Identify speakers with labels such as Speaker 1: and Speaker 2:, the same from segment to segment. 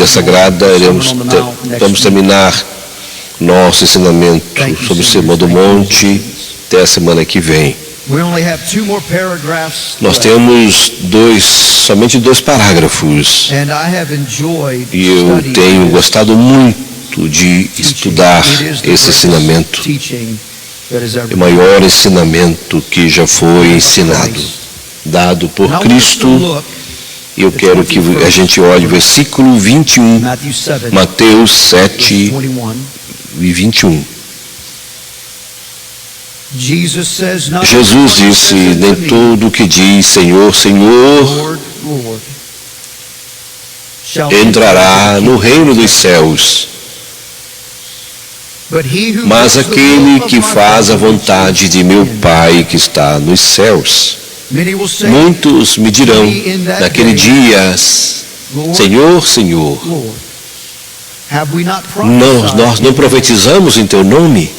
Speaker 1: Bíblia Sagrada, vamos terminar nosso ensinamento sobre o Sermão do Monte até a semana que vem. Nós temos somente dois parágrafos, e eu tenho gostado muito de estudar esse ensinamento. É o maior ensinamento que já foi ensinado, dado por Cristo. E eu quero que a gente olhe o versículo 21, Mateus 7 e 21. Jesus disse: nem todo o que diz Senhor, Senhor entrará no reino dos céus, mas aquele que faz a vontade de meu Pai que está nos céus. Muitos me dirão naquele dia: Senhor, Senhor, nós não profetizamos em Teu nome?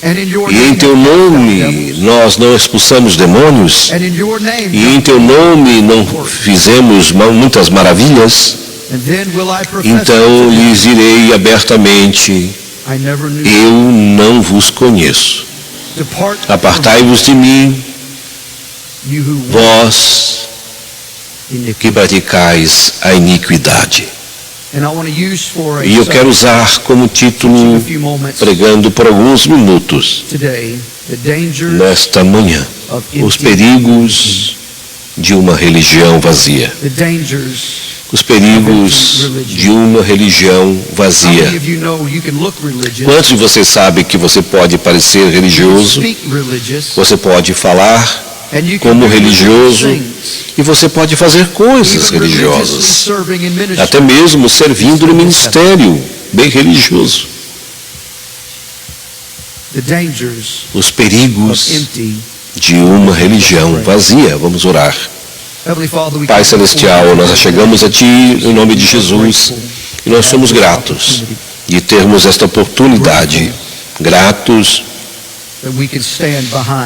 Speaker 1: E em Teu nome nós não expulsamos demônios? E em Teu nome não fizemos muitas maravilhas? Então lhes direi abertamente: eu não vos conheço. Apartai-vos de mim, vós que praticais a iniquidade. E eu quero usar como título, pregando por alguns minutos, nesta manhã, os perigos de uma religião vazia. Os perigos de uma religião vazia. Quantos de vocês sabem que você pode parecer religioso, você pode falar como religioso, e você pode fazer coisas religiosas, até mesmo servindo no ministério bem religioso. Os perigos de uma religião vazia. Vamos orar. Pai Celestial, nós chegamos a Ti em nome de Jesus, e nós somos gratos de termos esta oportunidade, gratos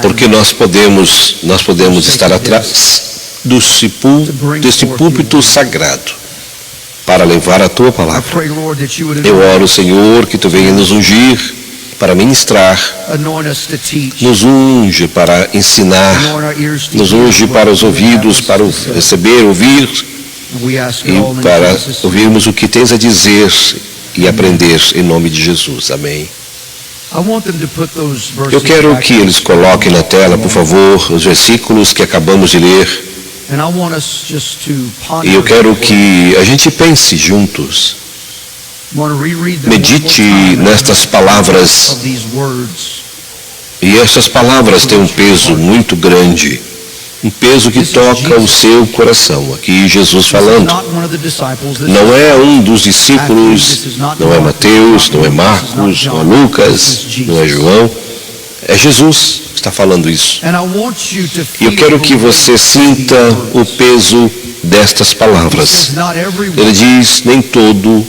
Speaker 1: porque nós podemos estar atrás deste púlpito sagrado para levar a Tua palavra. Eu oro, Senhor, que Tu venha nos ungir para ministrar, nos unge para ensinar, nos unge para os ouvidos, para receber, ouvir, e para ouvirmos o que Tens a dizer e aprender em nome de Jesus. Amém. Eu quero que eles coloquem na tela, por favor, os versículos que acabamos de ler. E eu quero que a gente pense juntos. Medite nestas palavras. E essas palavras têm um peso muito grande. Um peso que toca o seu coração. Aqui Jesus falando. Não é um dos discípulos, não é Mateus, não é Marcos, não é Lucas, não é João. É Jesus que está falando isso. E eu quero que você sinta o peso destas palavras. Ele diz: nem todo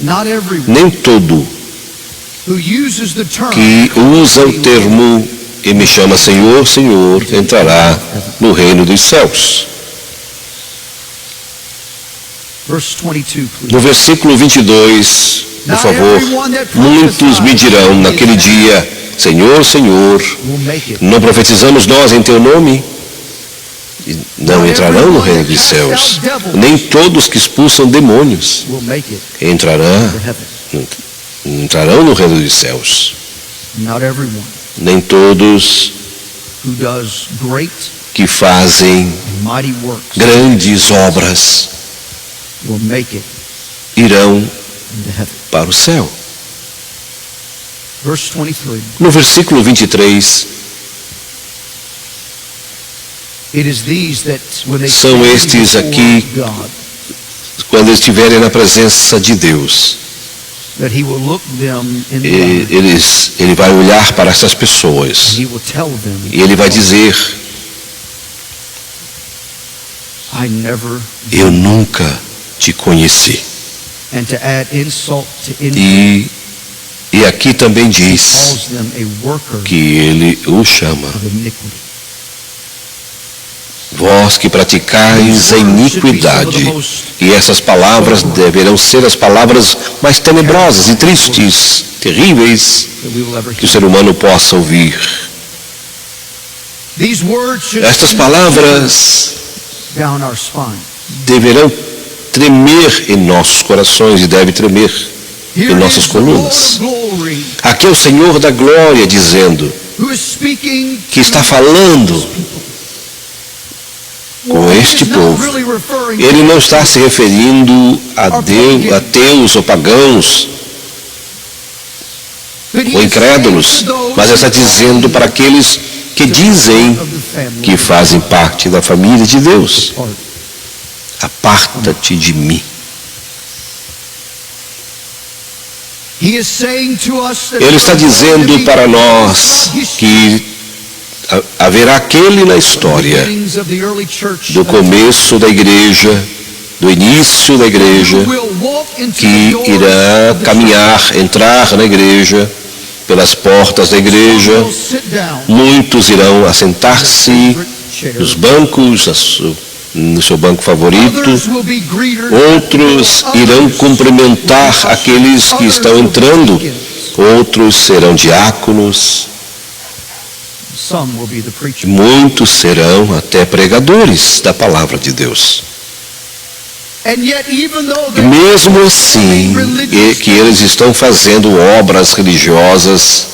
Speaker 1: que usa o termo e me chama Senhor, Senhor, entrará no reino dos céus. No versículo 22, por favor. Muitos me dirão naquele dia: Senhor, Senhor, não profetizamos nós em Teu nome? E não entrarão no reino dos céus. Nem todos que expulsam demônios entrarão no reino dos céus. Nem todos que fazem grandes obras irão para o céu. No versículo 23, são estes aqui, quando estiverem na presença de Deus, ele vai olhar para essas pessoas e ele vai dizer: eu nunca te conheci. E aqui também diz que ele o chama Vós que praticais a iniquidade. E essas palavras deverão ser as palavras mais tenebrosas e tristes, terríveis, que o ser humano possa ouvir. Estas palavras deverão tremer em nossos corações e deve tremer em nossas colunas. Aqui é o Senhor da glória dizendo, que está falando com este povo. Ele não está se referindo a Deus, ateus ou pagãos ou incrédulos, mas está dizendo para aqueles que dizem que fazem parte da família de Deus. Aparta-te de mim. Ele está dizendo para nós que haverá aquele na história do começo da igreja, do início da igreja, que irá caminhar, entrar na igreja, pelas portas da igreja. Muitos irão assentar-se nos bancos, no seu banco favorito. Outros irão cumprimentar aqueles que estão entrando. Outros serão diáconos. Muitos serão até pregadores da palavra de Deus. E mesmo assim, que eles estão fazendo obras religiosas,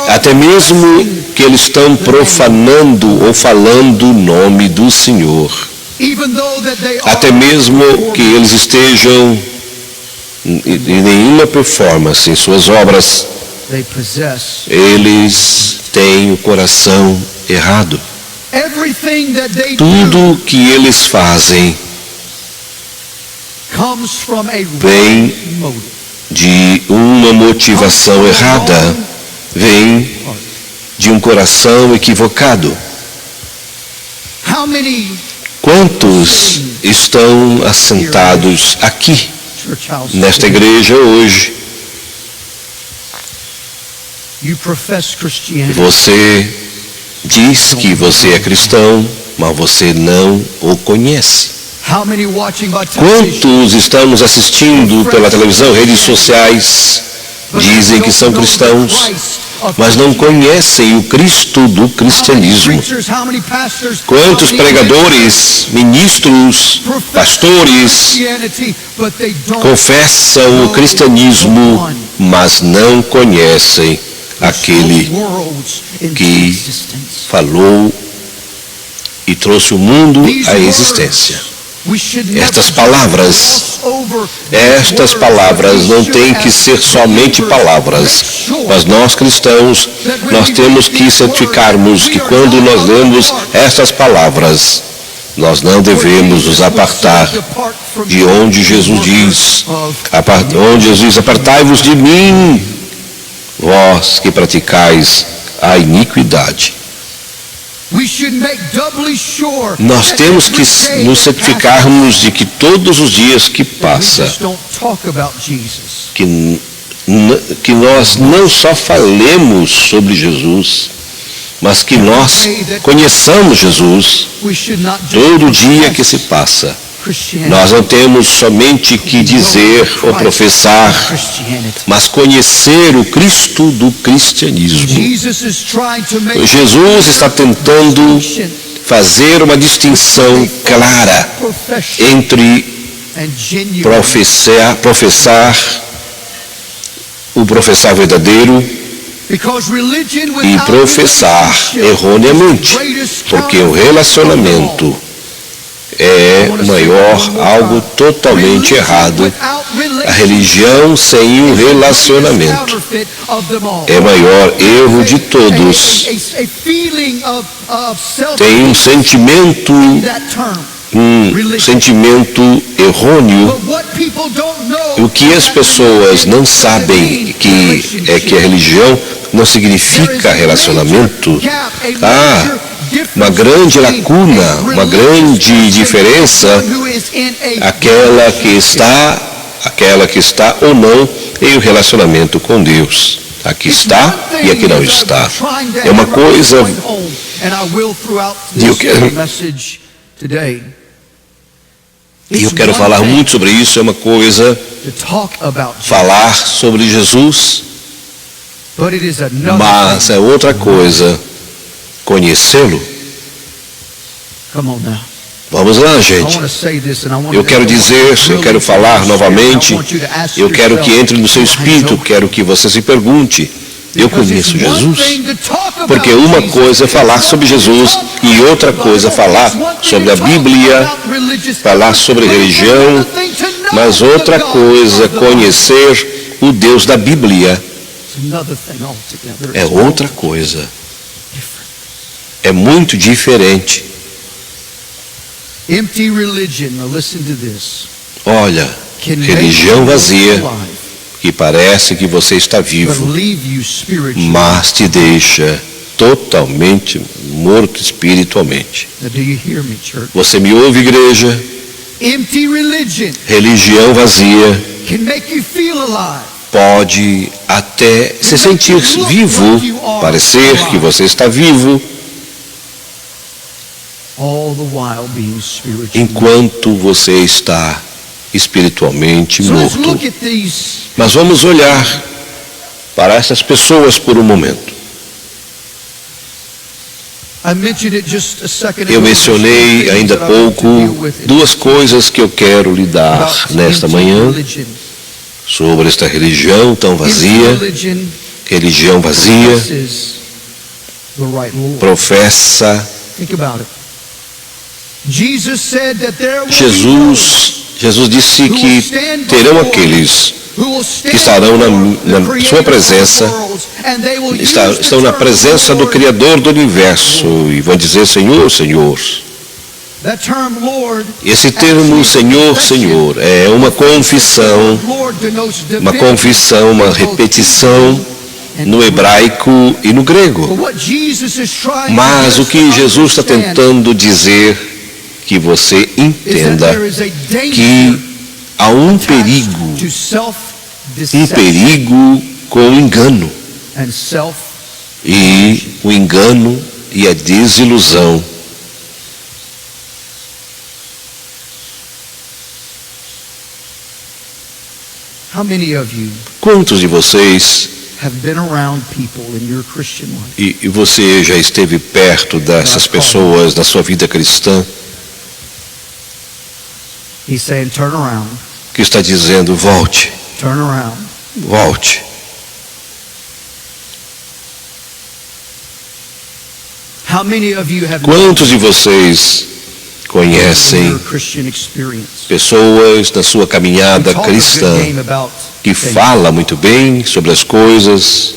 Speaker 1: até mesmo que eles estão profanando ou falando o nome do Senhor, até mesmo que eles estejam em nenhuma performance em suas obras, eles têm o coração errado. Tudo que eles fazem vem de uma motivação errada, vem de um coração equivocado. Quantos estão assentados aqui, nesta igreja hoje? Você diz que você é cristão, mas você não o conhece. Quantos estão nos assistindo pela televisão, redes sociais, dizem que são cristãos, mas não conhecem o Cristo do cristianismo? Quantos pregadores, ministros, pastores confessam o cristianismo, mas não conhecem aquele que falou e trouxe o mundo à existência? Estas palavras não têm que ser somente palavras, mas nós cristãos, nós temos que certificarmos que quando nós lemos estas palavras, nós não devemos nos apartar de onde Jesus diz, apartai-vos de mim, vós que praticais a iniquidade. Nós temos que nos certificarmos de que todos os dias que passa, que nós não só falemos sobre Jesus, mas que nós conheçamos Jesus todo dia que se passa. Nós não temos somente que dizer ou professar, mas conhecer o Cristo do cristianismo. Jesus está tentando fazer uma distinção clara entre professar verdadeiro e professar erroneamente, porque o relacionamento é maior, algo totalmente errado. A religião sem o relacionamento é o maior erro de todos. Tem um sentimento errôneo. O que as pessoas não sabem é que a religião não significa relacionamento. Uma grande lacuna, uma grande diferença, aquela que está ou não em um relacionamento com Deus. Aqui está e aqui não está. É uma coisa, e eu quero falar muito sobre isso, é uma coisa falar sobre Jesus, mas é outra coisa conhecê-lo. Vamos lá, gente. Eu quero dizer, eu quero falar novamente, eu quero que entre no seu espírito, quero que você se pergunte, eu conheço Jesus? Porque uma coisa é falar sobre Jesus e outra coisa é falar sobre a Bíblia, falar sobre religião, mas outra coisa é conhecer o Deus da Bíblia. É outra coisa. É muito diferente. Olha, religião vazia, que parece que você está vivo, mas te deixa totalmente morto espiritualmente. Você me ouve, igreja? Religião vazia pode até se sentir vivo, parecer que você está vivo, enquanto você está espiritualmente morto. Mas vamos olhar para essas pessoas por um momento. Eu mencionei ainda há pouco duas coisas que eu quero lidar nesta manhã sobre esta religião tão vazia. Religião vazia professa. Jesus disse que terão aqueles que estarão na sua presença, estão na presença do Criador do Universo e vão dizer: Senhor, Senhor. Esse termo Senhor, Senhor é uma confissão, uma repetição no hebraico e no grego. Mas o que Jesus está tentando dizer, que você entenda que há um perigo com o engano, e o engano e a desilusão. Quantos de vocês e você já esteve perto dessas pessoas na sua vida cristã que está dizendo: volte, volte. Quantos de vocês conhecem pessoas na sua caminhada cristã que fala muito bem sobre as coisas,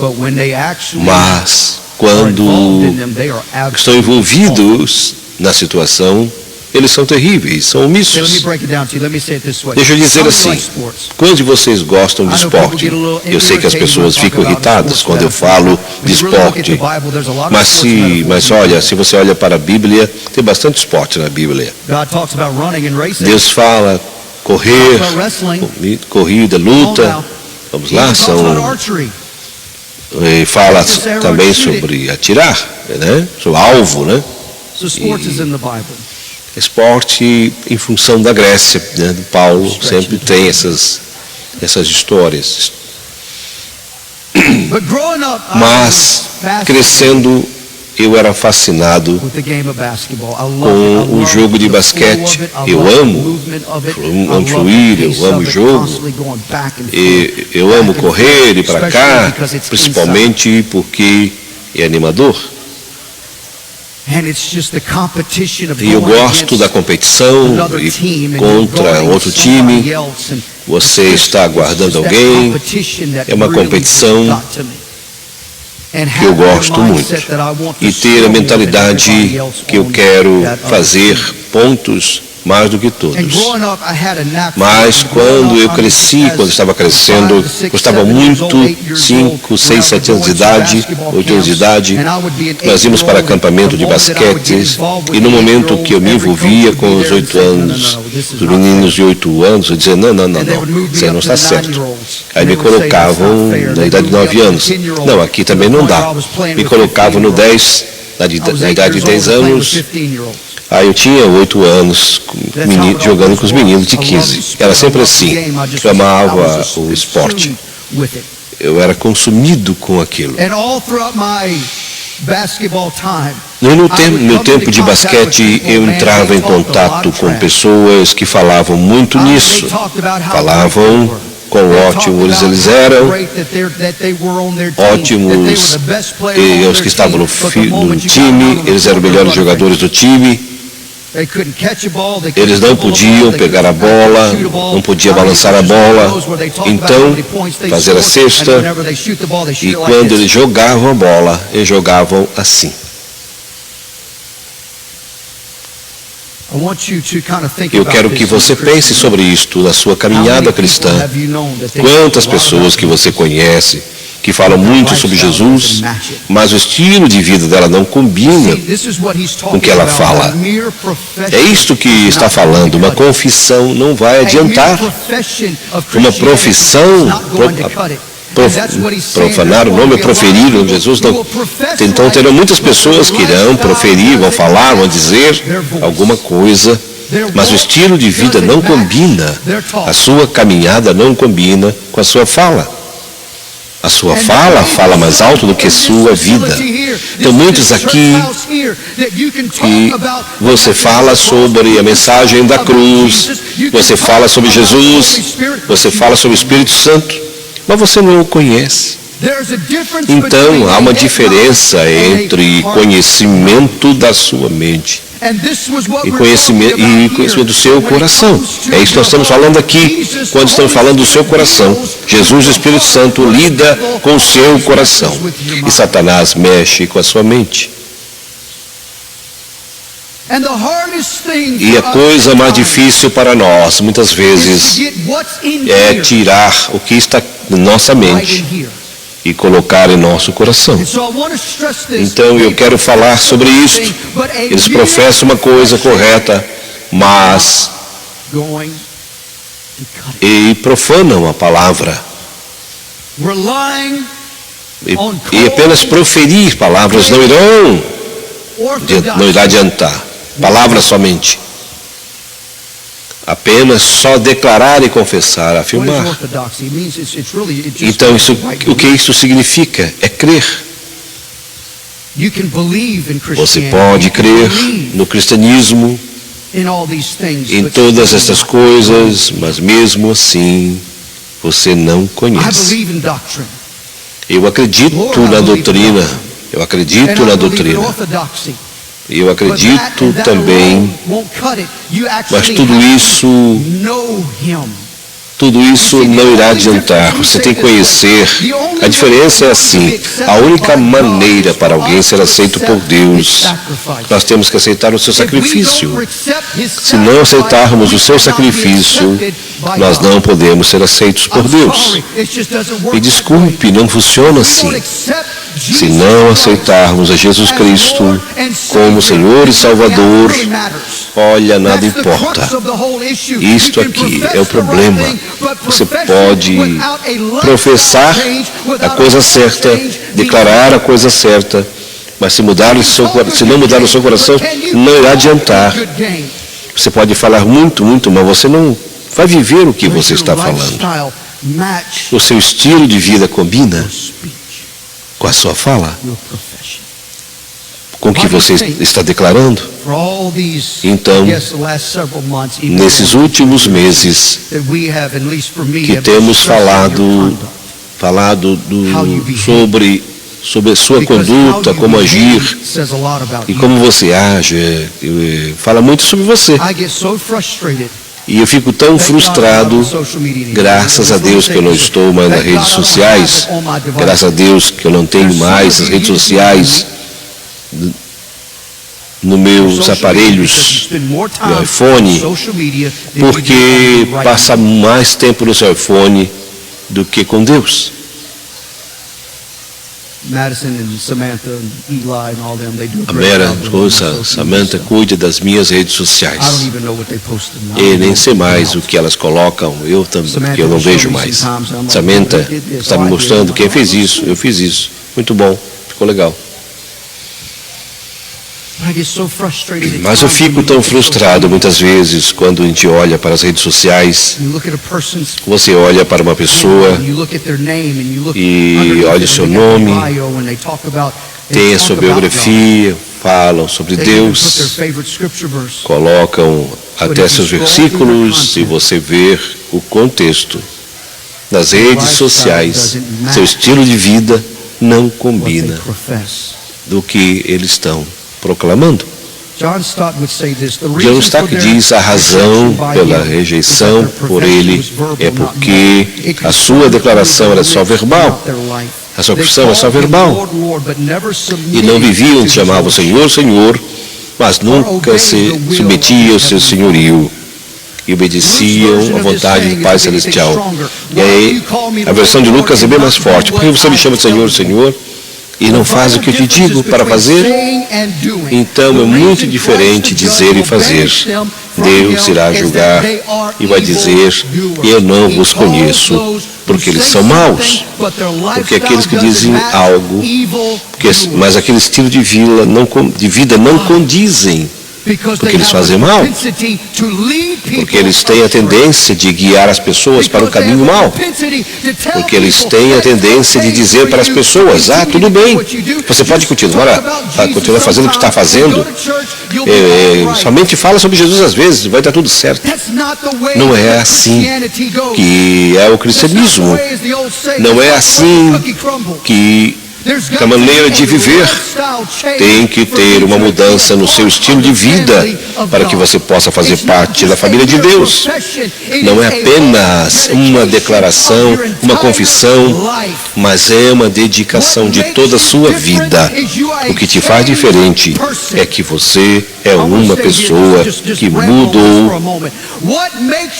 Speaker 1: mas quando estão envolvidos na situação, eles são terríveis, são omissos. Deixa eu dizer assim, quantos de vocês gostam de esporte? Eu sei que as pessoas ficam irritadas quando eu falo de esporte, mas olha, se você olha para a Bíblia, tem bastante esporte na Bíblia. Deus fala correr, corrida, luta, vamos lá, e fala também sobre atirar, né? Sobre alvo, né? Esporte em função da Grécia, né? Paulo sempre tem essas histórias. Mas crescendo, eu era fascinado com o jogo de basquete. Eu amo fluir, eu amo o jogo, e eu amo correr e para cá, principalmente porque é animador. E eu gosto da competição e contra outro time. Você está aguardando alguém. É uma competição que eu gosto muito. E ter a mentalidade que eu quero fazer pontos mais do que todos. Mas quando eu cresci, quando estava crescendo, gostava muito, 5, 6, 7 anos de idade, 8 anos de idade, nós íamos para acampamento de basquete, e no momento que eu me envolvia com os 8 anos, os meninos de 8 anos, eu dizia, não, isso aí não está certo. Aí me colocavam na idade de 9 anos. Não, aqui também não dá. Me colocavam no 10, na idade de 10 anos. Aí eu tinha 8 anos jogando com os meninos de 15. Era sempre assim. Eu amava o esporte. Eu era consumido com aquilo. No meu tempo de basquete, eu entrava em contato com pessoas que falavam muito nisso. Falavam quão ótimos eles eram, ótimos, e os que estavam no time, eles eram os melhores jogadores do time. Eles não podiam pegar a bola, não podiam balançar a bola, então fazer a cesta, e quando eles jogavam a bola, eles jogavam assim. Eu quero que você pense sobre isto na sua caminhada cristã. Quantas pessoas que você conhece que falam muito sobre Jesus, mas o estilo de vida dela não combina com o que ela fala. É isto que está falando. Uma confissão não vai adiantar. Uma profissão, profanar o nome, proferir o nome de Jesus, não. Então terão muitas pessoas que irão proferir, vão falar, vão dizer alguma coisa, mas o estilo de vida não combina. A sua caminhada não combina com a sua fala. A sua fala mais alto do que a sua vida. Então muitos aqui que você fala sobre a mensagem da cruz, você fala sobre Jesus, você fala sobre o Espírito Santo, mas você não o conhece. Então há uma diferença entre conhecimento da sua mente e conhecimento do seu coração. É isso que nós estamos falando aqui, quando estamos falando do seu coração. Jesus, o Espírito Santo, lida com o seu coração. E Satanás mexe com a sua mente. E a coisa mais difícil para nós, muitas vezes, é tirar o que está na nossa mente e colocar em nosso coração. Então eu quero falar sobre isto. Eles professam uma coisa correta, mas e profanam a palavra. E apenas proferir palavras não irá adiantar. Palavras somente. Apenas só declarar e confessar, afirmar. Então, o que isso significa? É crer. Você pode crer no cristianismo, em todas essas coisas, mas mesmo assim, você não conhece. Eu acredito na doutrina. Eu acredito na doutrina. Eu acredito também, mas tudo isso não irá adiantar. Você tem que conhecer. A diferença é assim. A única maneira para alguém ser aceito por Deus, nós temos que aceitar o seu sacrifício. Se não aceitarmos o seu sacrifício, nós não podemos ser aceitos por Deus. Me desculpe, não funciona assim. Se não aceitarmos a Jesus Cristo como Senhor e Salvador, olha, nada importa. Isto aqui é o problema. Você pode professar a coisa certa, declarar a coisa certa, mas se não mudar o seu coração, não irá adiantar. Você pode falar muito, mas você não vai viver o que você está falando. O seu estilo de vida combina com a sua fala, com o que você está declarando. Então, nesses últimos meses que temos falado sobre a sua conduta, como agir e como você age, fala muito sobre você. E eu fico tão frustrado, graças a Deus que eu não estou mais nas redes sociais, graças a Deus que eu não tenho mais as redes sociais. nos meus aparelhos, meu iPhone, porque passa mais tempo no seu iPhone do que com Deus. A Mera, esposa, Samantha, cuida das minhas redes sociais. E nem sei mais o que elas colocam, porque eu não vejo mais. Samantha está me mostrando quem fez isso, eu fiz isso. Muito bom, ficou legal. Mas eu fico tão frustrado muitas vezes quando a gente olha para as redes sociais. Você olha para uma pessoa e olha o seu nome, tem a sua biografia, falam sobre Deus, colocam até seus versículos e você vê o contexto. Nas redes sociais, seu estilo de vida não combina do que eles estão proclamando. John Stott diz a razão pela rejeição por ele é porque a sua declaração era só verbal, a sua confissão era só verbal, e não viviam de chamar o Senhor, Senhor, mas nunca se submetiam ao seu senhorio e obedeciam à vontade do Pai Celestial. E aí, a versão de Lucas é bem mais forte. Por que você me chama de Senhor, Senhor, e não faz o que eu te digo para fazer? Então é muito diferente dizer e fazer. Deus irá julgar e vai dizer: eu não vos conheço, porque eles são maus. Porque aqueles que dizem algo, mas aquele estilo de vida não condizem, porque eles fazem mal, porque eles têm a tendência de guiar as pessoas para o caminho mau, porque eles têm a tendência de dizer para as pessoas: tudo bem, você pode continuar fazendo o que está fazendo, somente fala sobre Jesus às vezes, vai dar tudo certo. Não é assim que é o cristianismo, não é assim que a maneira de viver. Tem que ter uma mudança no seu estilo de vida para que você possa fazer parte da família de Deus. Não é apenas uma declaração, uma confissão, mas é uma dedicação de toda a sua vida. O que te faz diferente é que você é uma pessoa que mudou.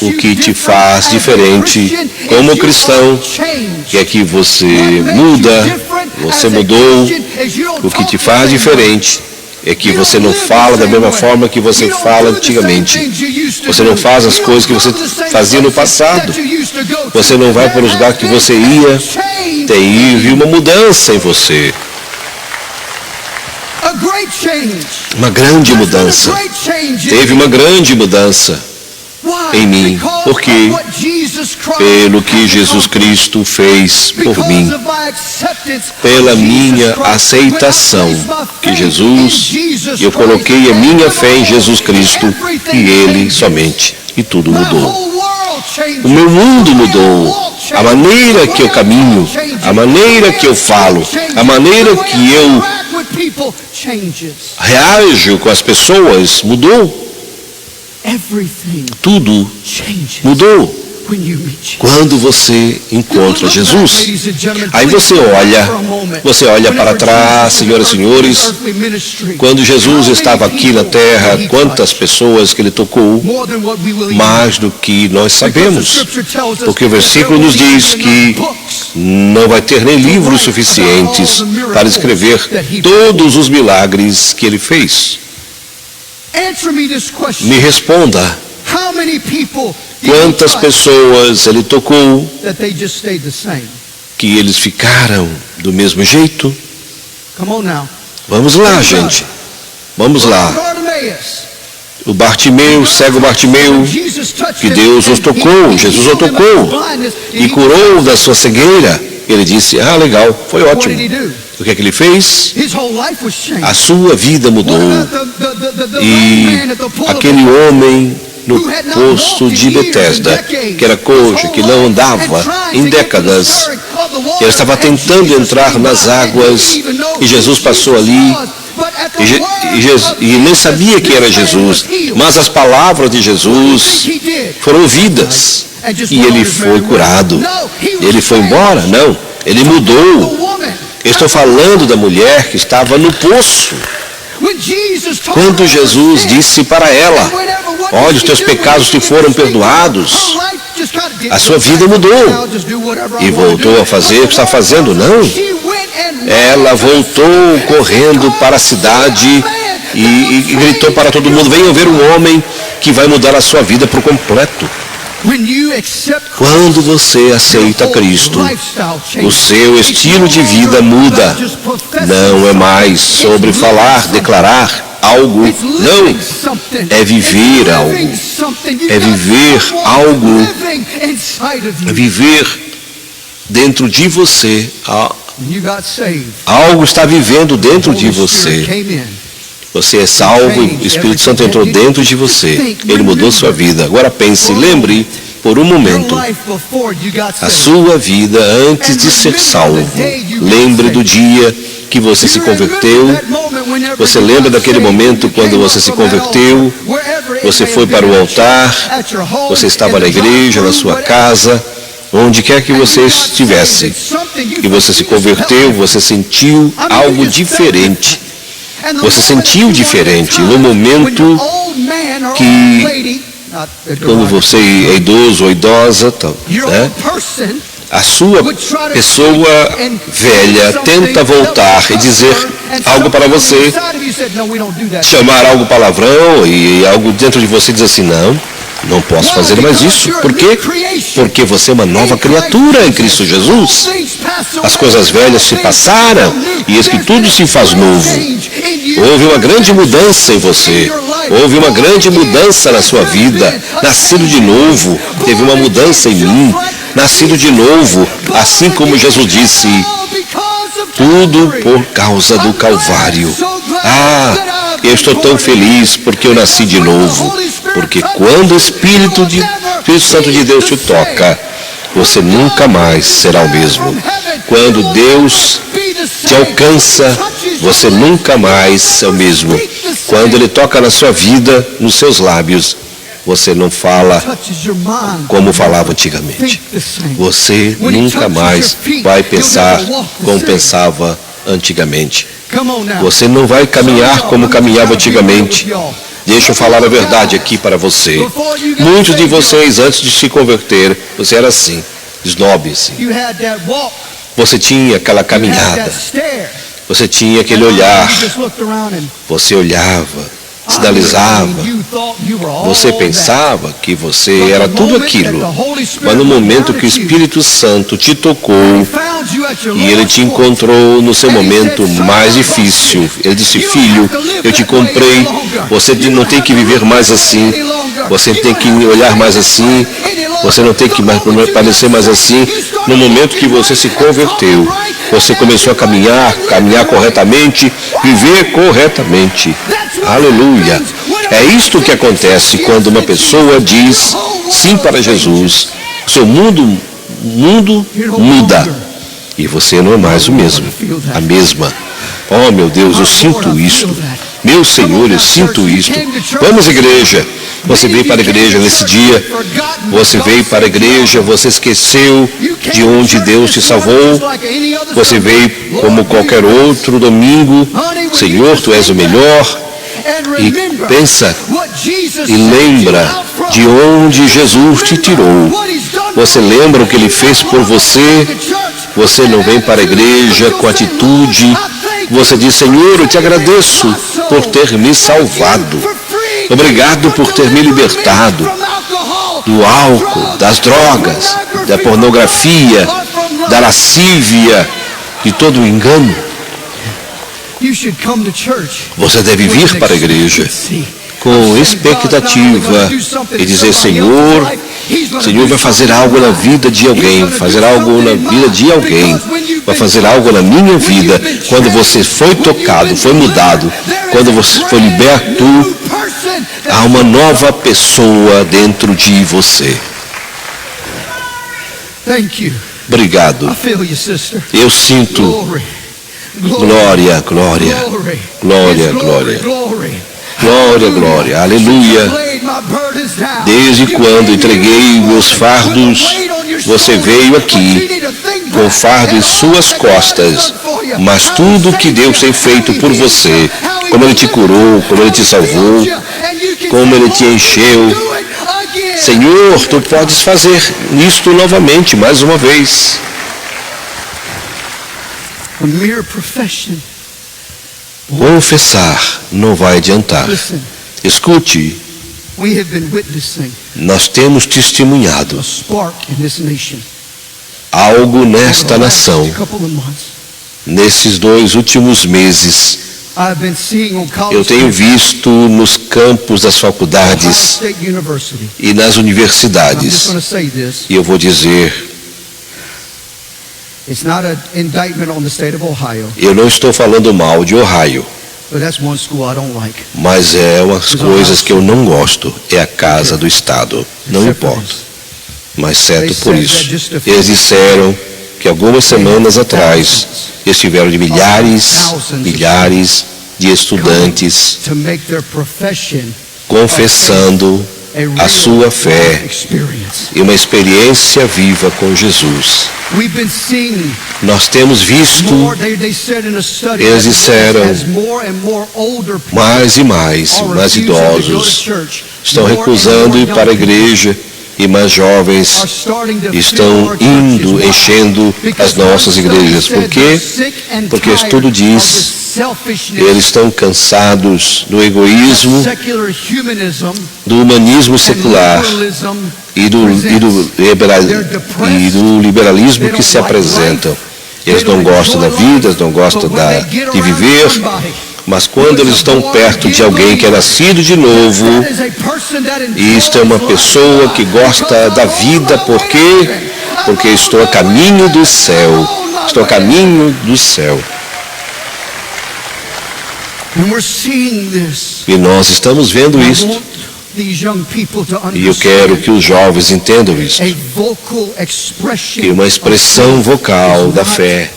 Speaker 1: O que te faz diferente como cristão é que você muda. Você mudou. O que te faz diferente é que você não fala da mesma forma que você fala antigamente. Você não faz as coisas que você fazia no passado. Você não vai para os lugares que você ia. Teve uma mudança em você. Uma grande mudança. Teve uma grande mudança em mim, porque pelo que Jesus Cristo fez por mim, pela minha aceitação que Jesus, eu coloquei a minha fé em Jesus Cristo e Ele somente, e tudo mudou. O meu mundo mudou, a maneira que eu caminho, a maneira que eu falo, a maneira que eu reajo com as pessoas mudou. Tudo mudou quando você encontra Jesus. Aí você olha para trás, senhoras e senhores, quando Jesus estava aqui na terra, quantas pessoas que Ele tocou, mais do que nós sabemos, porque o versículo nos diz que não vai ter nem livros suficientes para escrever todos os milagres que Ele fez. Me responda, quantas pessoas Ele tocou que eles ficaram do mesmo jeito? Vamos lá, gente. Vamos lá. O Bartimeu, cego Bartimeu, que Deus os tocou, Jesus o tocou e curou da sua cegueira. Ele disse: legal, foi ótimo. O que é que ele fez? A sua vida mudou. E aquele homem no poço de Betesda, que era coxo, que não andava em décadas, ele estava tentando entrar nas águas e Jesus passou ali e nem sabia que era Jesus, mas as palavras de Jesus foram ouvidas e ele foi curado. Ele foi embora? Não, ele mudou. Eu estou falando da mulher que estava no poço. Quando Jesus disse para ela, olha, os teus pecados te foram perdoados, a sua vida mudou e voltou a fazer o que está fazendo, não. Ela voltou correndo para a cidade e gritou para todo mundo, venham ver um homem que vai mudar a sua vida por completo. Quando você aceita Cristo, o seu estilo de vida muda. Não é mais sobre falar, declarar algo. Não. É viver algo. É viver algo. É viver dentro de você. Algo está vivendo dentro de você. Você é salvo, o Espírito Santo entrou dentro de você. Ele mudou sua vida. Agora pense, lembre por um momento a sua vida antes de ser salvo. Lembre do dia que você se converteu. Você lembra daquele momento quando você se converteu? Você foi para o altar, você estava na igreja, na sua casa, onde quer que você estivesse. E você se converteu, você sentiu algo diferente. Você sentiu diferente no momento que, quando você é idoso ou idosa, né? A sua pessoa velha tenta voltar e dizer algo para você, chamar algo palavrão e algo dentro de você diz assim, não posso fazer mais isso. Por quê? Porque você é uma nova criatura em Cristo Jesus. As coisas velhas se passaram e eis que tudo se faz novo. Houve uma grande mudança em você. Houve uma grande mudança na sua vida. Nascido de novo. Teve uma mudança em mim. Nascido de novo. Assim como Jesus disse. Tudo por causa do Calvário. Eu estou tão feliz porque eu nasci de novo. Porque quando o Espírito Santo de Deus te toca, você nunca mais será o mesmo. Quando Deus te alcança, você nunca mais é o mesmo. Quando Ele toca na sua vida, nos seus lábios, você não fala como falava antigamente. Você nunca mais vai pensar como pensava antigamente. Você não vai caminhar como caminhava antigamente. Deixa eu falar a verdade aqui para você. Muitos de vocês, antes de se converter, você era assim, snob, assim. Você tinha aquela caminhada. Você tinha aquele olhar. Você olhava, sinalizava. Você pensava que você era tudo aquilo. Mas no momento que o Espírito Santo te tocou e Ele te encontrou no seu momento mais difícil, Ele disse, filho, eu te comprei, você não tem que viver mais assim, você tem que olhar mais assim, você não tem que mais parecer mais assim. No momento que você se converteu, você começou a caminhar corretamente, viver corretamente. Aleluia! É isto que acontece quando uma pessoa diz sim para Jesus. O seu mundo muda e você não é mais o mesmo, a mesma. Oh, meu Deus, eu sinto isto. Meu Senhor, eu sinto isto. Vamos, igreja. Você veio para a igreja nesse dia. Você veio para a igreja, você esqueceu de onde Deus te salvou. Você veio como qualquer outro domingo. Senhor, Tu és o melhor. E pensa e lembra de onde Jesus te tirou. Você lembra o que Ele fez por você? Você não vem para a igreja com atitude. Você diz, Senhor, eu te agradeço por ter me salvado. Obrigado por ter me libertado do álcool, das drogas, da pornografia, da lascívia, de todo o engano. Você deve vir para a igreja com expectativa e dizer, Senhor vai fazer algo na vida de alguém, fazer algo na vida de alguém, vai fazer algo na minha vida. Quando você foi tocado, foi mudado, quando você foi liberto, há uma nova pessoa dentro de você. Obrigado. Eu sinto. Glória, glória, glória, glória, glória, glória, aleluia. Desde quando entreguei meus fardos, você veio aqui com o fardo em suas costas, mas tudo que Deus tem feito por você, como Ele te curou, como Ele te salvou, como Ele te encheu. Senhor, Tu podes fazer isto novamente, mais uma vez. Confessar não vai adiantar. Escute, nós temos testemunhado algo nesta nação. Nesses 2 últimos meses, eu tenho visto nos campos das faculdades e nas universidades, e eu vou dizer, eu não estou falando mal de Ohio, mas é umas coisas que eu não gosto, é a casa do Estado, não importa, mas certo por isso. Eles disseram que algumas semanas atrás estiveram de milhares de estudantes confessando a sua fé e uma experiência viva com Jesus. Nós temos visto, eles disseram, mais e mais idosos estão recusando ir para a igreja e mais jovens estão indo, enchendo as nossas igrejas. Por quê? Porque o estudo diz, eles estão cansados do egoísmo, do humanismo secular e do liberalismo que se apresentam. Eles não gostam da vida, não gostam de viver, mas quando eles estão perto de alguém que é nascido de novo, isto é uma pessoa que gosta da vida, por quê? Porque estou a caminho do céu, estou a caminho do céu. E nós estamos vendo isto. E eu quero que os jovens entendam isso. Que uma expressão vocal da fé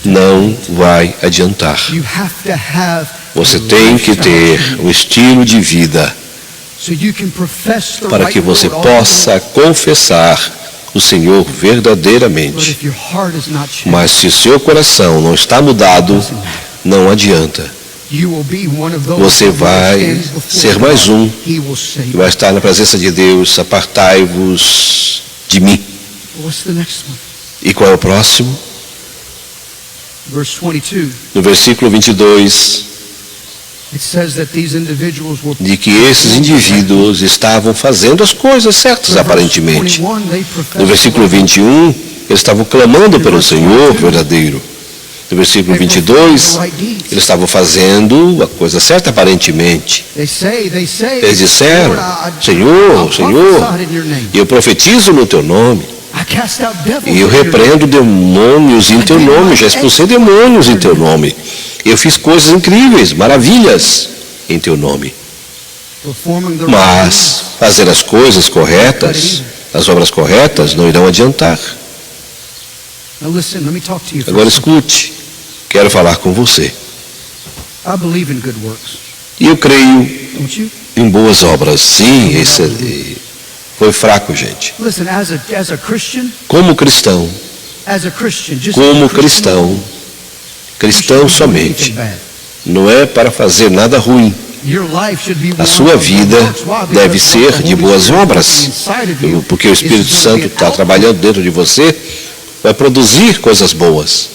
Speaker 1: não vai adiantar. Você tem que ter um estilo de vida para que você possa confessar o Senhor verdadeiramente. Mas se o seu coração não está mudado, não adianta. Você vai ser mais um que vai estar na presença de Deus. Apartai-vos de mim. E qual é o próximo? No versículo 22, de que esses indivíduos estavam fazendo as coisas certas aparentemente. No versículo 21, eles estavam clamando pelo Senhor verdadeiro. No versículo 22, eles estavam fazendo a coisa certa aparentemente. Eles disseram, Senhor, Senhor, eu profetizo no Teu nome. E eu repreendo demônios em Teu nome, já expulsei demônios em Teu nome. Eu fiz coisas incríveis, maravilhas em Teu nome. Mas fazer as coisas corretas, as obras corretas, não irão adiantar. Agora escute, quero falar com você. E eu creio em boas obras. Sim, foi fraco, gente. Como cristão, cristão somente, não é para fazer nada ruim. A sua vida deve ser de boas obras, porque o Espírito Santo está trabalhando dentro de você, vai produzir coisas boas.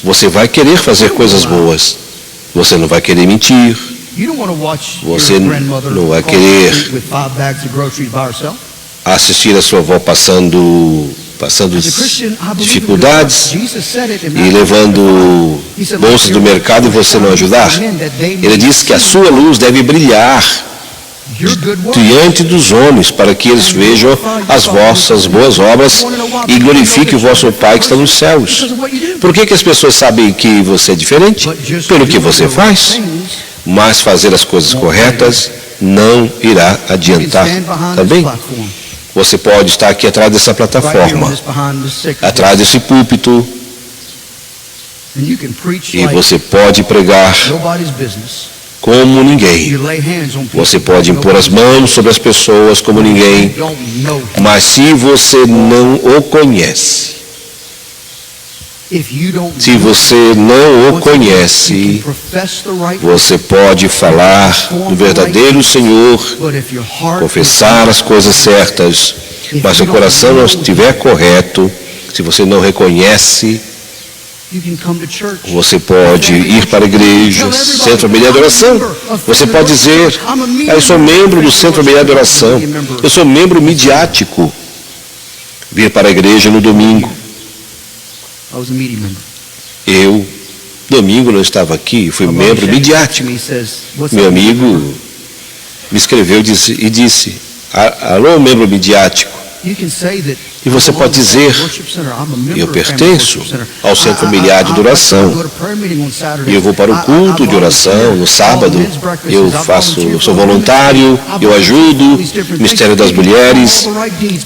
Speaker 1: Você vai querer fazer coisas boas. Você não vai querer mentir. Você não vai querer assistir a sua avó passando dificuldades e levando bolsas do mercado e você não ajudar. Ele diz que a sua luz deve brilhar diante dos homens, para que eles vejam as vossas boas obras e glorifiquem o vosso Pai que está nos céus. Por que as pessoas sabem que você é diferente? Pelo que você faz. Mas fazer as coisas corretas não irá adiantar também. Você pode estar aqui atrás dessa plataforma, atrás desse púlpito, e você pode pregar como ninguém. Você pode impor as mãos sobre as pessoas como ninguém, mas se você não o conhece, Se você não o conhece, você pode falar do verdadeiro Senhor, confessar as coisas certas, mas se o coração não estiver correto, se você não reconhece, você pode ir para a igreja, Centro Familiar de Oração. Você pode dizer, eu sou membro do Centro Familiar de Oração, eu sou membro midiático. Vir para a igreja no domingo. Eu, domingo, não estava aqui, fui membro midiático. Meu amigo me escreveu e disse, alô, membro midiático. E você pode dizer, eu pertenço ao Centro Familiar de Oração. E eu vou para o culto de oração no sábado. Eu sou voluntário, eu ajudo, Ministério das Mulheres.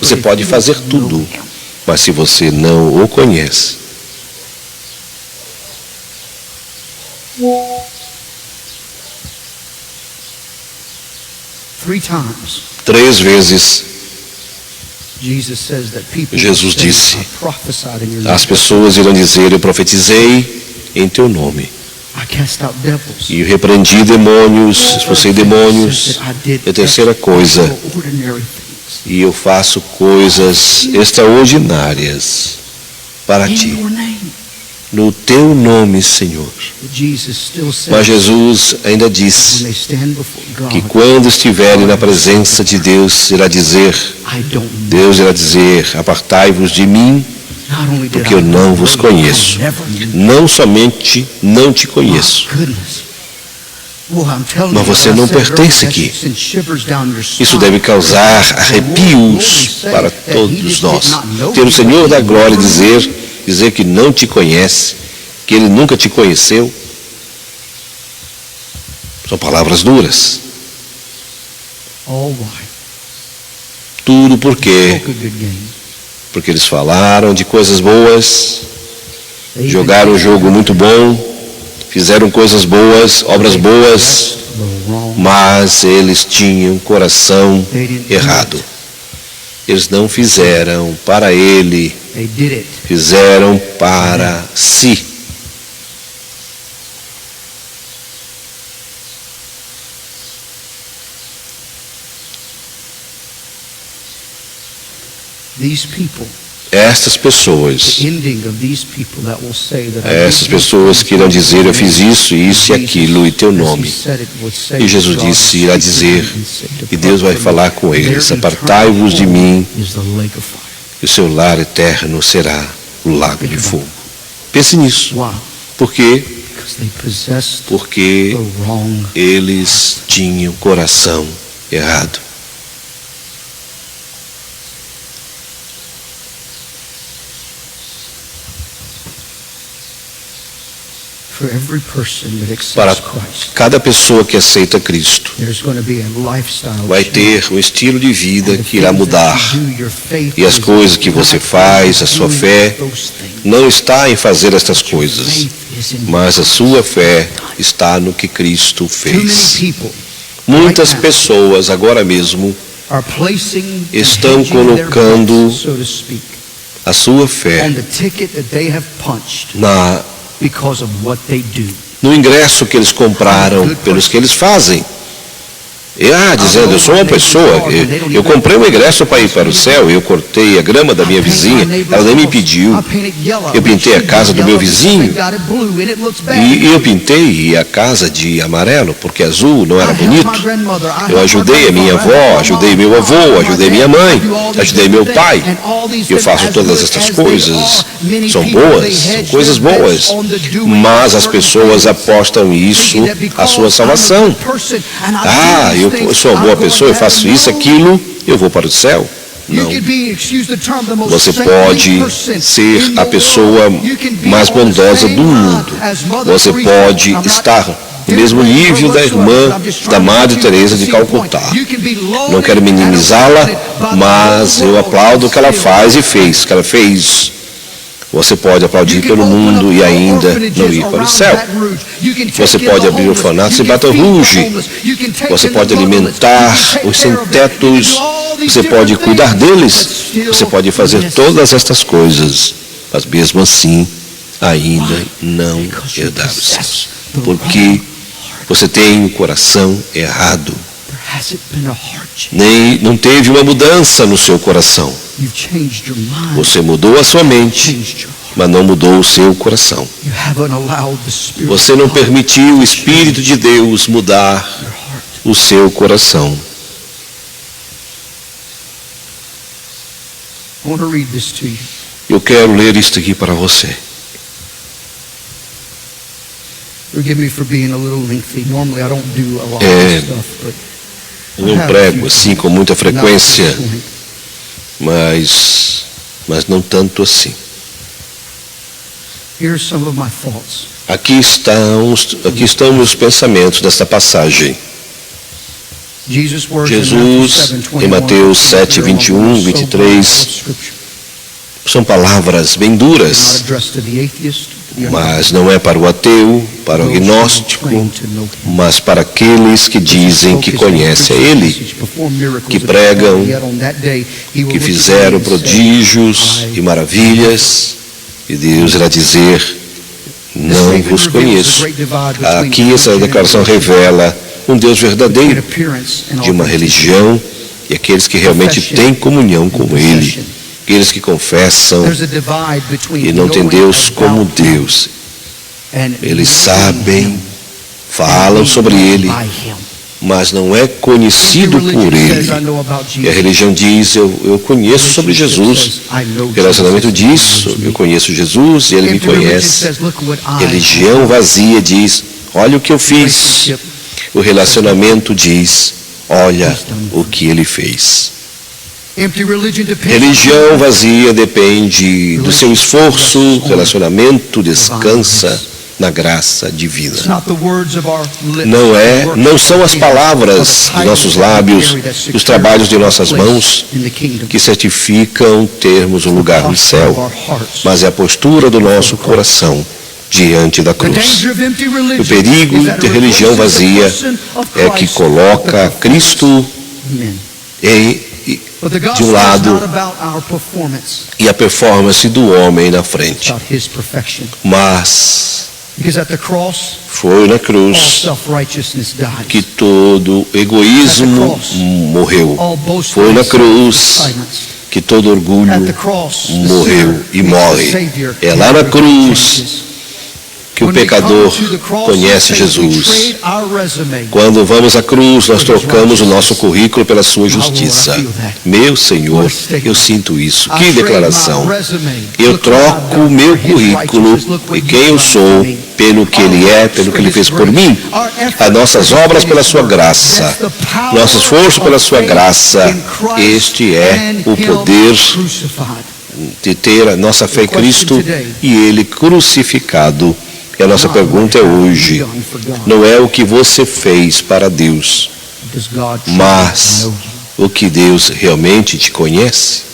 Speaker 1: Você pode fazer tudo, mas se você não o conhece, três vezes Jesus disse, as pessoas irão dizer, eu profetizei em teu nome. E eu repreendi demônios, expulsei demônios. E a terceira coisa, e eu faço coisas extraordinárias para ti. No teu nome, Senhor. Mas Jesus ainda disse que quando estiverem na presença de Deus, Deus irá dizer, apartai-vos de mim, porque eu não vos conheço. Não somente não te conheço, mas você não pertence aqui. Isso deve causar arrepios para todos nós. Ter o Senhor da glória dizer que não te conhece, que Ele nunca te conheceu, são palavras duras. Tudo por quê? Porque eles falaram de coisas boas, jogaram um jogo muito bom, fizeram coisas boas, obras boas, mas eles tinham coração errado. Eles não fizeram para Ele, fizeram para si. Essas pessoas que irão dizer, eu fiz isso e aquilo, em teu nome. E Jesus disse, irá dizer, e Deus vai falar com eles, apartai-vos de mim, e o seu lar eterno será o lago de fogo. Pense nisso. Por quê? Porque eles tinham coração errado. Para cada pessoa que aceita Cristo, vai ter um estilo de vida que irá mudar. E as coisas que você faz, a sua fé, não está em fazer estas coisas, mas a sua fé está no que Cristo fez. Muitas pessoas agora mesmo estão colocando a sua fé no ingresso que eles compraram pelos que eles fazem. Dizendo, eu sou uma pessoa, eu comprei um ingresso para ir para o céu, eu cortei a grama da minha vizinha, ela nem me pediu. Eu pintei a casa do meu vizinho, e eu pintei a casa de amarelo, porque azul não era bonito. Eu ajudei a minha avó, ajudei meu avô, ajudei minha mãe, ajudei meu pai. Eu faço todas essas coisas, são boas, são coisas boas, mas as pessoas apostam isso à sua salvação. Eu sou uma boa pessoa, eu faço isso, aquilo, eu vou para o céu. Não. Você pode ser a pessoa mais bondosa do mundo. Você pode estar no mesmo nível da irmã da Madre Teresa de Calcutá. Não quero minimizá-la, mas eu aplaudo o que ela faz e fez, o que ela fez. Você pode aplaudir pelo mundo e ainda não ir para o céu. Você pode abrir orfanatos em Baton Rouge. Você pode alimentar os sem-tetos. Você pode cuidar deles. Você pode fazer todas estas coisas. Mas mesmo assim, ainda não herdaram os céus. Porque você tem um coração errado. Não teve uma mudança no seu coração. Você mudou a sua mente, mas não mudou o seu coração. Você não permitiu o Espírito de Deus mudar o seu coração. Eu quero ler isto aqui para você. Eu não prego assim com muita frequência, mas não tanto assim. Aqui estão meus pensamentos desta passagem. Jesus, em Mateus 7, 21, 23, são palavras bem duras, mas não é para o ateu, para o agnóstico, mas para aqueles que dizem que conhecem a Ele, que pregam, que fizeram prodígios e maravilhas, e Deus irá dizer: não vos conheço. Aqui essa declaração revela um Deus verdadeiro, de uma religião, e aqueles que realmente têm comunhão com Ele, aqueles que confessam e não têm Deus como Deus. Eles sabem, falam sobre Ele, mas não é conhecido por Ele. E a religião diz: eu conheço sobre Jesus. O relacionamento diz: eu conheço Jesus e Ele me conhece. Religião vazia diz: olha o que eu fiz. O relacionamento diz: olha o que Ele fez. Religião vazia depende do seu esforço, relacionamento descansa na graça divina. Não são as palavras de nossos lábios, os trabalhos de nossas mãos que certificam termos um lugar no céu, mas é a postura do nosso coração diante da cruz. O perigo de religião vazia é que coloca Cristo de um lado e a performance do homem na frente. Mas foi na cruz que todo egoísmo morreu. Foi na cruz que todo orgulho morreu e morre. É lá na cruz que o pecador conhece Jesus. Quando vamos à cruz, nós trocamos o nosso currículo pela sua justiça. Meu Senhor, eu sinto isso. Que declaração! Eu troco o meu currículo e quem eu sou pelo que Ele é, pelo que Ele fez por mim. As nossas obras pela sua graça, nosso esforço pela sua graça. Este é o poder de ter a nossa fé em Cristo e Ele crucificado. E a nossa pergunta é hoje, não é o que você fez para Deus, mas o que Deus realmente te conhece?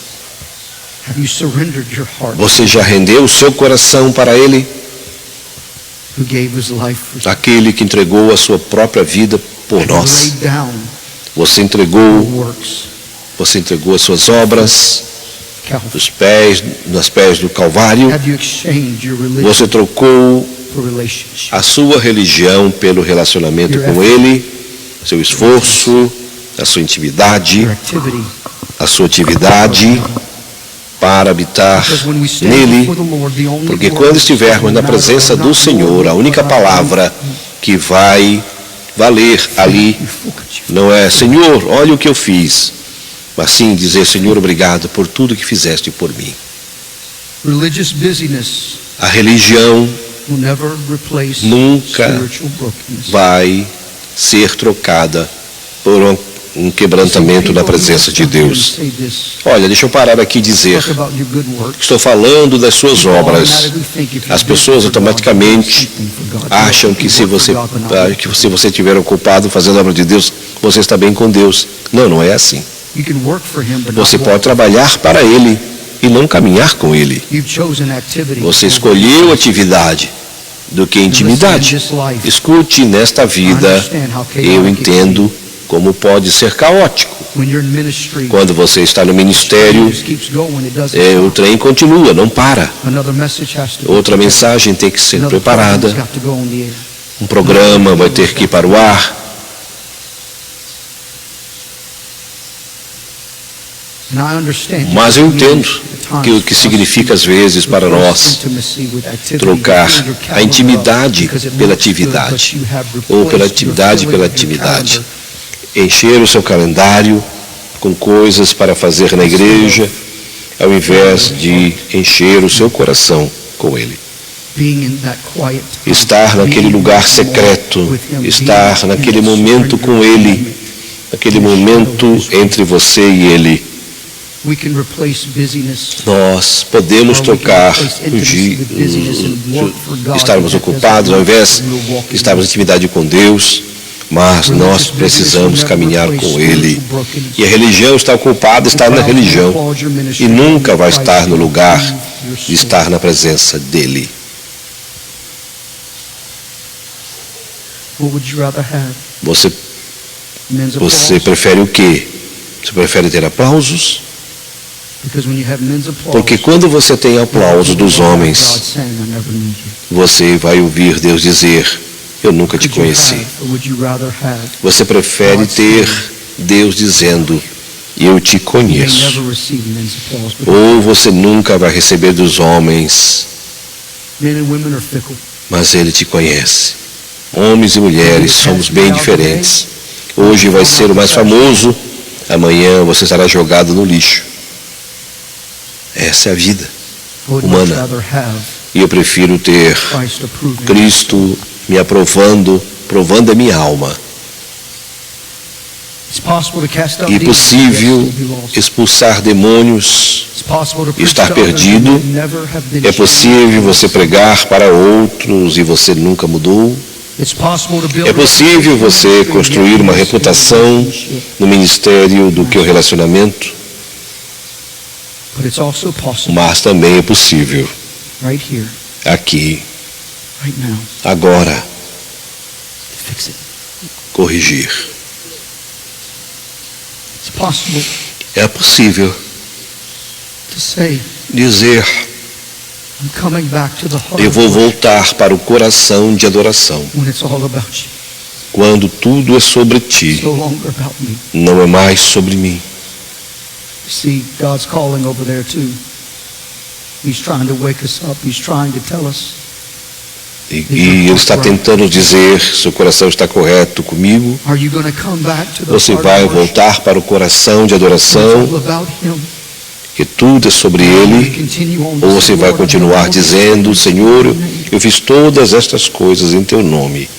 Speaker 1: Você já rendeu o seu coração para Ele? Aquele que entregou a sua própria vida por nós. Você entregou as suas obras nos pés do Calvário. Você trocou a sua religião pelo relacionamento com Ele, seu esforço, a sua intimidade, a sua atividade para habitar nele, porque quando estivermos na presença do Senhor, a única palavra que vai valer ali não é: Senhor, olha o que eu fiz, mas sim dizer: Senhor, obrigado por tudo que fizeste por mim. A religião nunca vai ser trocada por um quebrantamento da presença de Deus. Olha, deixa eu parar aqui e dizer: estou falando das suas obras. As pessoas automaticamente acham que se você estiver ocupado fazendo a obra de Deus, você está bem com Deus. Não, não é assim. Você pode trabalhar para Ele e não caminhar com Ele. Você escolheu atividade do que intimidade. Escute, nesta vida eu entendo como pode ser caótico. Quando você está no ministério, o trem continua, não para. Outra mensagem tem que ser preparada. Um programa vai ter que ir para o ar. Mas eu entendo que o que significa às vezes para nós trocar a intimidade pela atividade, ou pela atividade pela atividade. Encher o seu calendário com coisas para fazer na igreja, ao invés de encher o seu coração com Ele. Estar naquele lugar secreto, estar naquele momento com Ele, naquele momento entre você e Ele. Nós podemos trocar estarmos ocupados ao invés de estarmos em intimidade com Deus, mas nós precisamos caminhar com Ele. E a religião está ocupada, está na religião, e nunca vai estar no lugar de estar na presença dEle. Você prefere o quê? Você prefere ter aplausos? Porque quando você tem aplauso dos homens, você vai ouvir Deus dizer: eu nunca te conheci. Você prefere ter Deus dizendo: eu te conheço. Ou você nunca vai receber dos homens, mas Ele te conhece. Homens e mulheres somos bem diferentes. Hoje vai ser o mais famoso, amanhã você será jogado no lixo. Essa é a vida humana. E eu prefiro ter Cristo me aprovando, provando a minha alma. É possível expulsar demônios e estar perdido. É possível você pregar para outros e você nunca mudou. É possível você construir uma reputação no ministério do que o relacionamento. Mas também é possível aqui, agora, corrigir. É possível dizer: eu vou voltar para o coração de adoração. Quando tudo é sobre ti, não é mais sobre mim.
Speaker 2: See, God's calling over there too. He's trying to wake us up. He's trying to tell us.
Speaker 1: E Ele está tentando dizer: seu coração está correto comigo? Você vai voltar para o coração de adoração, que tudo é sobre Ele? Ou você vai continuar dizendo: Senhor, eu fiz todas estas coisas em Teu nome?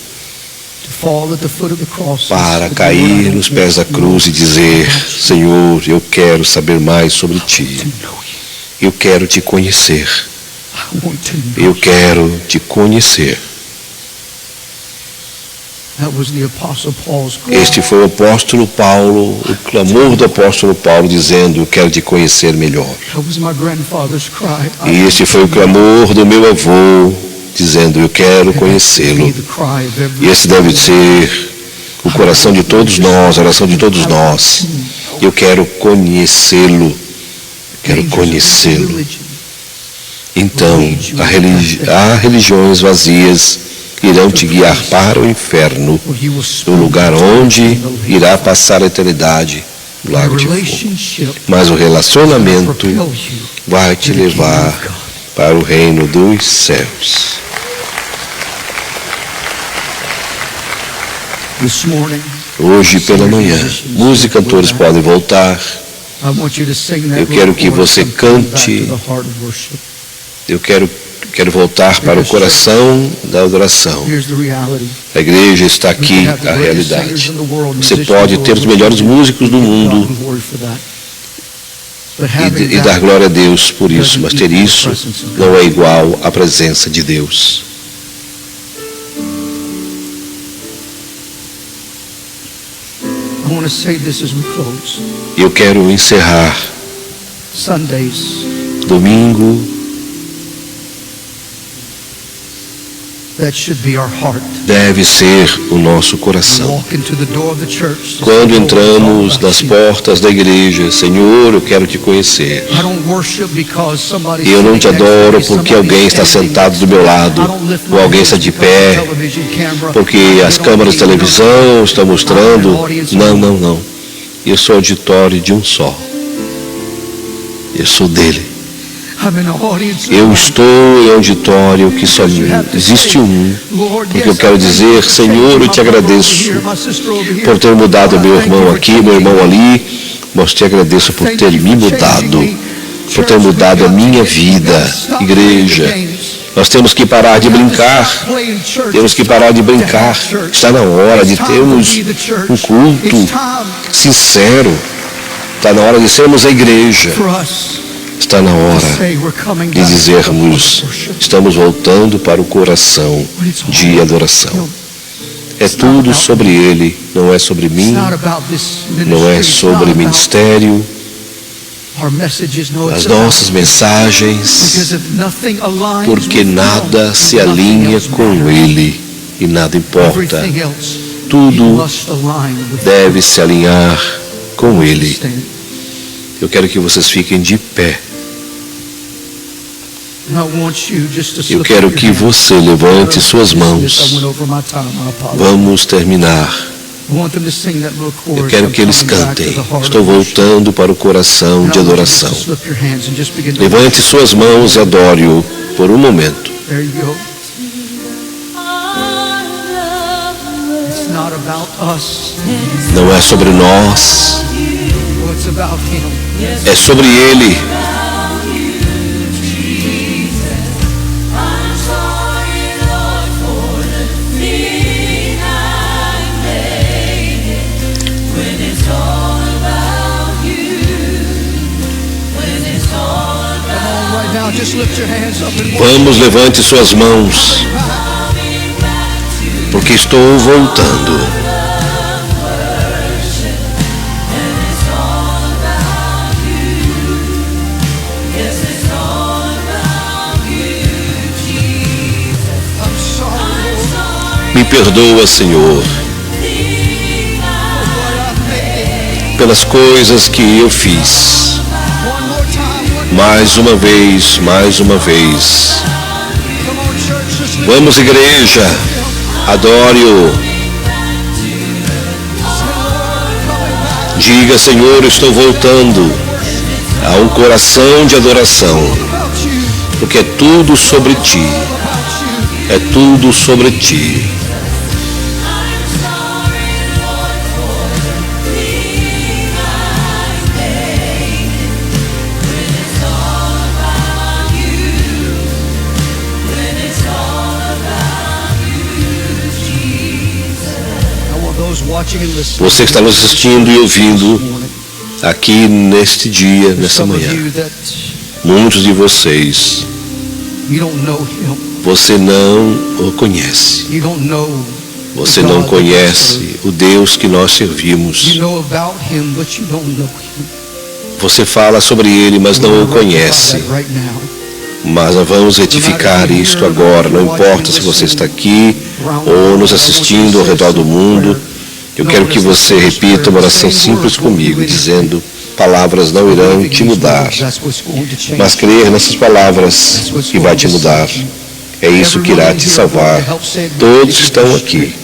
Speaker 1: Para cair nos pés da cruz e dizer: Senhor, eu quero saber mais sobre Ti. Eu quero Te conhecer. Eu quero Te conhecer. Este foi o apóstolo Paulo, o clamor do apóstolo Paulo dizendo: eu quero Te conhecer melhor. E este foi o clamor do meu avô, dizendo: eu quero conhecê-lo. E esse deve ser o coração de todos nós, a oração de todos nós. Eu quero conhecê-lo. Quero conhecê-lo. Então, há religiões vazias irão te guiar para o inferno, no lugar onde irá passar a eternidade, no lago de fogo. Mas o relacionamento vai te levar para o reino dos céus. Hoje pela manhã, muitos cantores podem voltar. Eu quero que você cante. Eu quero voltar para o coração da adoração. A igreja está aqui, a realidade. Você pode ter os melhores músicos do mundo e dar glória a Deus por isso, mas ter isso não é igual à presença de Deus. Eu quero encerrar. Domingo,
Speaker 2: That should be our heart.
Speaker 1: Deve ser o nosso coração.
Speaker 2: Walk into the door of the church.
Speaker 1: Quando entramos nas portas da igreja, Senhor, eu quero te conhecer.
Speaker 2: I don't worship because somebody.
Speaker 1: Eu não te adoro porque alguém está sentado do meu lado, ou alguém está de pé, porque as câmeras de televisão estão mostrando. Não, não, não. Eu sou auditório de um só. Eu sou dele. Eu estou em auditório que só existe um, porque eu quero dizer, Senhor, eu te agradeço por ter mudado meu irmão aqui, meu irmão ali, mas te agradeço por ter me mudado, por ter mudado a minha vida. Igreja, nós temos que parar de brincar, está na hora de termos um culto sincero, está na hora de sermos a igreja. Está na hora de dizermos, estamos voltando para o coração de adoração. É tudo sobre Ele, não é sobre mim, não é sobre ministério, as nossas mensagens, porque nada se alinha com Ele e nada importa. Tudo deve se alinhar com Ele. Eu quero que vocês fiquem de pé. Eu quero que você levante suas mãos. Vamos terminar. Eu quero que eles cantem. Estou voltando para o coração de adoração. Levante suas mãos e adore-o por um momento. Não é sobre nós. É sobre Ele. Vamos, levante suas mãos, porque estou voltando. Me perdoa, Senhor, pelas coisas que eu fiz. Mais uma vez, mais uma vez. Vamos, igreja, adore-o. Diga, Senhor, estou voltando a um coração de adoração, porque é tudo sobre Ti. É tudo sobre Ti. Você que está nos assistindo e ouvindo aqui neste dia, nessa manhã, muitos de vocês, você não o conhece. Você não conhece o Deus que nós servimos. Você fala sobre Ele, mas não o conhece. Mas nós vamos retificar isto agora. Não importa se você está aqui ou nos assistindo ao redor do mundo. Eu quero que você repita uma oração simples comigo, dizendo: palavras não irão te mudar, mas crer nessas palavras que vai te mudar. É isso que irá te salvar. Todos que estão aqui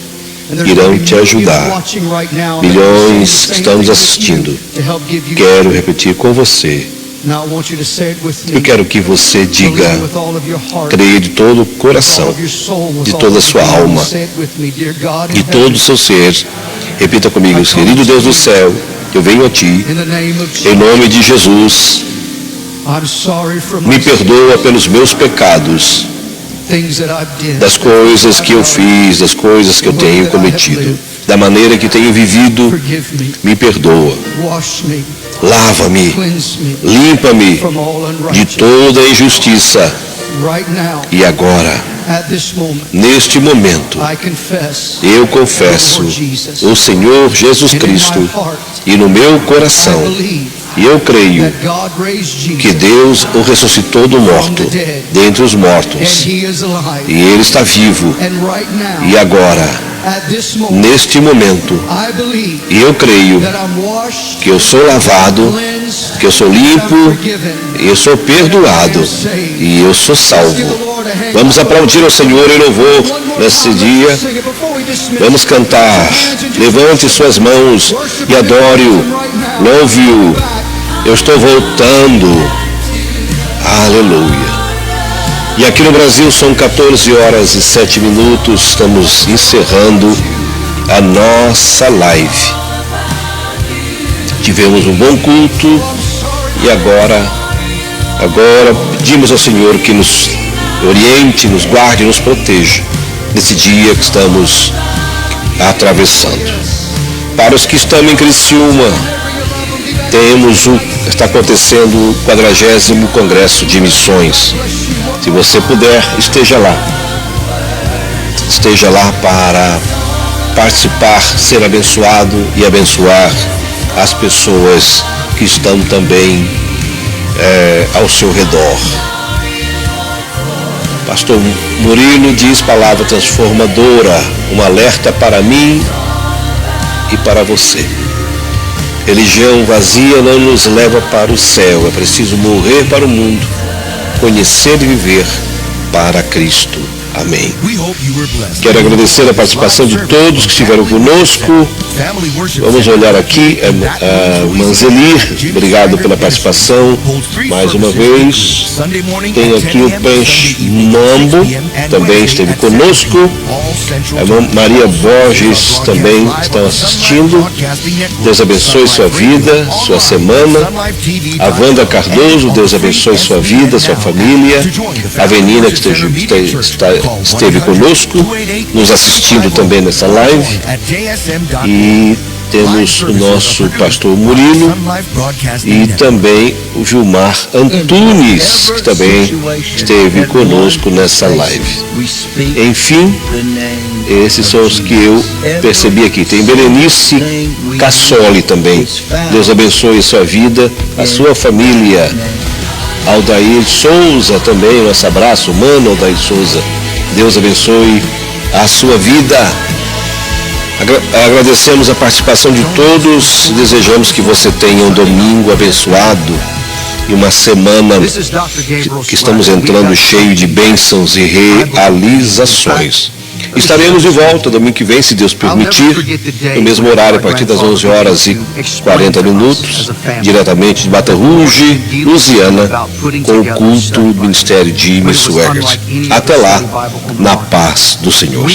Speaker 1: irão te ajudar. Milhões que estão nos assistindo. Quero repetir com você. Eu quero que você diga, creia de todo o coração, de toda a sua alma, de todo o seu ser. Repita comigo: querido Deus do céu, eu venho a Ti, em nome de Jesus. Me perdoa pelos meus pecados, das coisas que eu fiz, das coisas que eu tenho cometido, da maneira que tenho vivido. Me perdoa. Lava-me, limpa-me de toda injustiça. E agora, neste momento, eu confesso o Senhor Jesus Cristo e no meu coração E eu creio que Deus o ressuscitou do morto, dentre os mortos. E Ele está vivo. E agora, neste momento, eu creio que eu sou lavado, que eu sou limpo, eu sou perdoado e eu sou salvo. Vamos aplaudir ao Senhor em louvor nesse dia. Vamos cantar. Levante suas mãos e adore-o. Louve-o. Eu estou voltando. Aleluia. E aqui no Brasil são 14 horas e 7 minutos. Estamos encerrando a nossa live. Tivemos um bom culto e agora pedimos ao Senhor que nos oriente, nos guarde e nos proteja nesse dia que estamos atravessando. Para os que estão em Criciúma, está acontecendo o 40º Congresso de Missões. Se você puder, esteja lá. Esteja lá para participar, ser abençoado e abençoar as pessoas que estão também ao seu redor. Pastor Murilo diz palavra transformadora, um alerta para mim e para você. Religião vazia não nos leva para o céu, é preciso morrer para o mundo, conhecer e viver para Cristo. Amém. Quero agradecer a participação de todos que estiveram conosco. Vamos olhar aqui, Manzelir, obrigado pela participação mais uma vez. Tem aqui o Pench Mambo, também esteve conosco. A Maria Borges também está assistindo. Deus abençoe sua vida, sua semana. A Wanda Cardoso, Deus abençoe sua vida, sua família. A Avenida que esteve conosco, nos assistindo também nessa live. E temos o nosso pastor Murilo e também o Gilmar Antunes, que também esteve conosco nessa live. Enfim, esses são os que eu percebi aqui. Tem Berenice Cassoli também. Deus abençoe sua vida, a sua família. Aldair Souza também, nosso abraço, mano Aldair Souza. Deus abençoe a sua vida. Agradecemos a participação de todos. Desejamos que você tenha um domingo abençoado e uma semana que estamos entrando cheio de bênçãos e realizações. Estaremos de volta domingo que vem, se Deus permitir, no mesmo horário, a partir das 11 horas e 40 minutos, diretamente de Baton Rouge, Louisiana, com o culto do Ministério de Jimmy Swaggart. Até lá, na paz do Senhor.